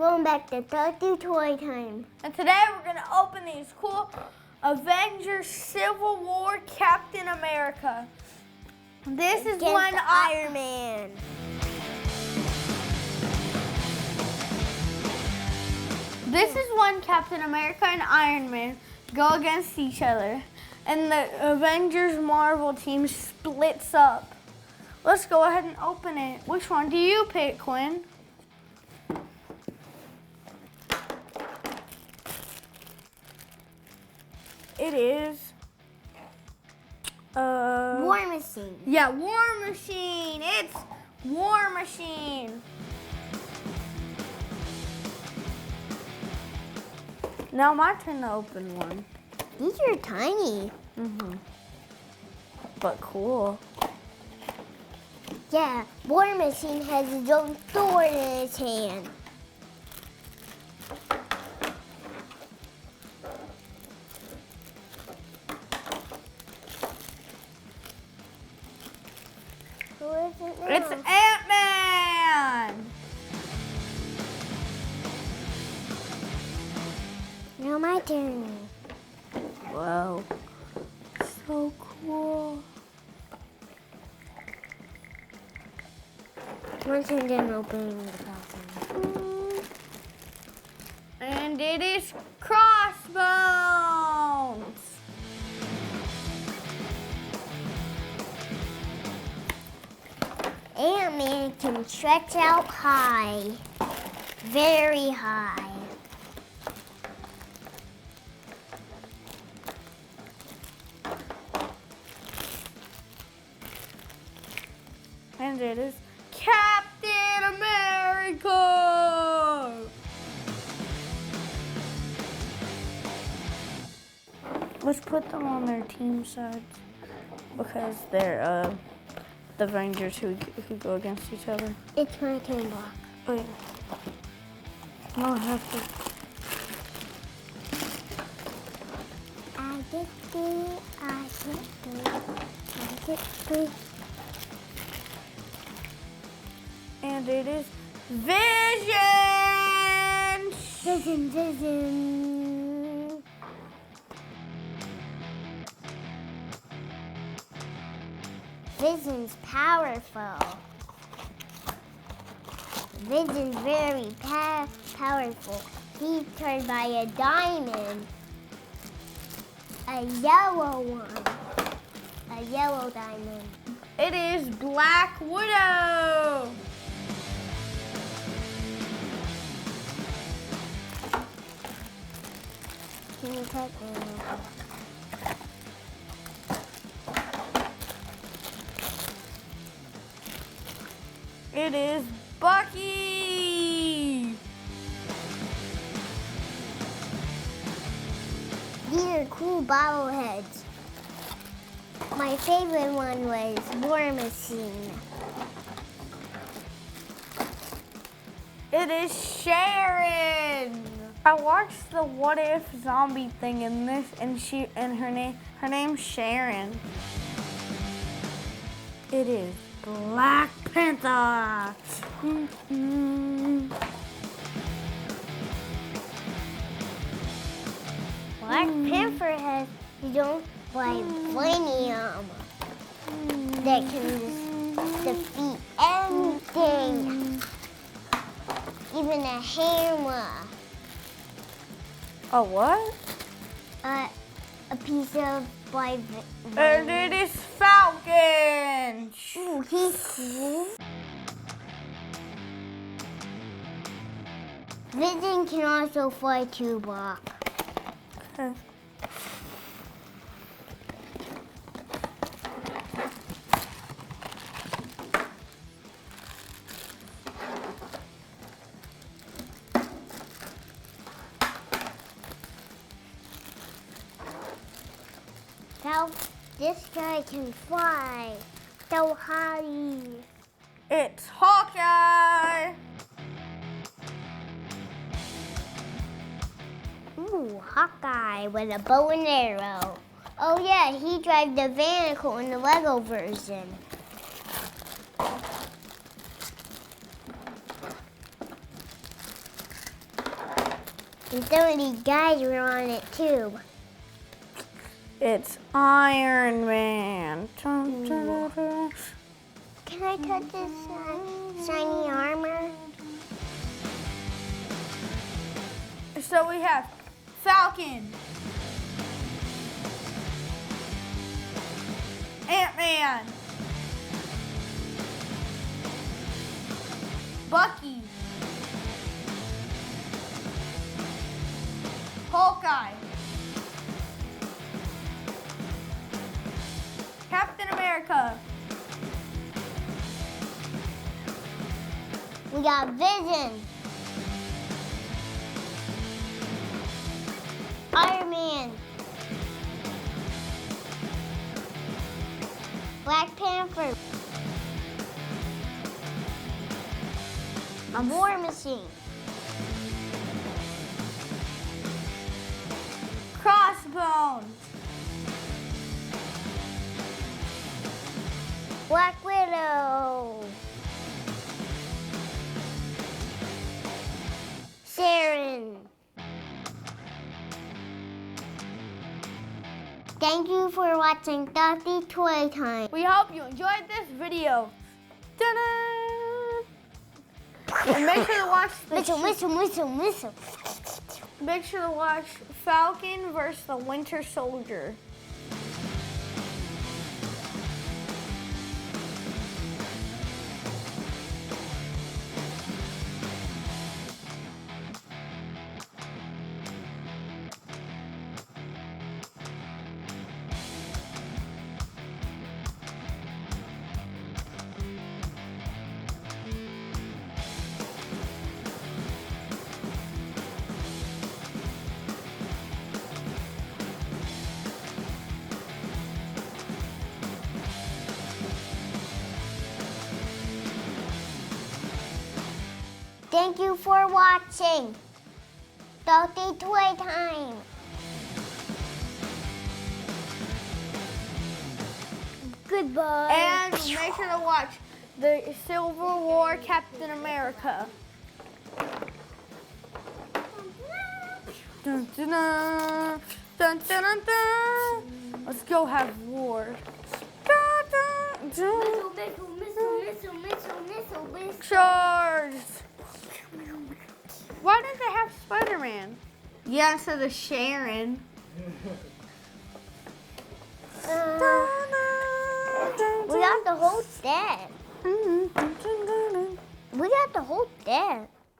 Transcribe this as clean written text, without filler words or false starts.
Welcome back to 30 Toy Time. And today we're going to open these cool Avengers Civil War Captain America. This is one Iron Man. This is one Captain America and Iron Man go against each other. And the Avengers Marvel team splits up. Let's go ahead and open it. Which one do you pick, Quinn? It is War Machine. Yeah, War Machine. It's War Machine. Now my turn to open one. These are tiny. But cool. Yeah, War Machine has his own sword in his hand. Who is it now? It's Ant-Man. Now my turn. Whoa. So cool. Once I'm done opening the package. And it is Crossbones. Ant-Man can stretch out high. Very high. And it is Captain America. Let's put them on their team sides because they're the Rangers who go against each other. It's my turn, Block. Oh yeah. No, I have to. I get three, I get three, I get three. And it is Vision. Vision, Vision. Vision's powerful. Vision's very powerful. He's turned by a diamond. A yellow one. A yellow diamond. It is Black Widow. Can you cut me? It is Bucky. These are cool bobbleheads. My favorite one was War Machine. It is Sharon. I watched the What If zombie thing in this, and her name's Sharon. It is Black Panther. Black Panther has his own vibranium that can defeat anything, even a hammer. A what? A piece of vibranium. And it is Falcon. Ooh, he's cool. Vision can also fly too, Block. Okay. Now, this guy can fly so high. It's Hawkeye. Ooh, Hawkeye with a bow and arrow. Oh yeah, he drives the vehicle in the Lego version. And some of these guys were on it too. It's Iron Man. Dun, dun, dun, dun. Can I touch this shiny armor? So we have Falcon, Ant-Man, Bucky, Hawkeye, Captain America, We got Vision, Iron Man, Black Panther, a War Machine, Crossbones, Black Widow, Sharon. Thank you for watching Dotty Toy Time. We hope you enjoyed this video. Ta-da! And make sure to watch Missile. Make sure to watch Falcon versus the Winter Soldier. Thank you for watching Dotty Toy Time. Goodbye. And make sure to watch the Civil War Captain America. Dun, dun, dun, dun, dun, dun, dun. Let's go have war. Dun, dun, dun. Missile. Charge! Why does it have Spider-Man? Yeah, instead of Sharon. We got the whole set. We got the whole set.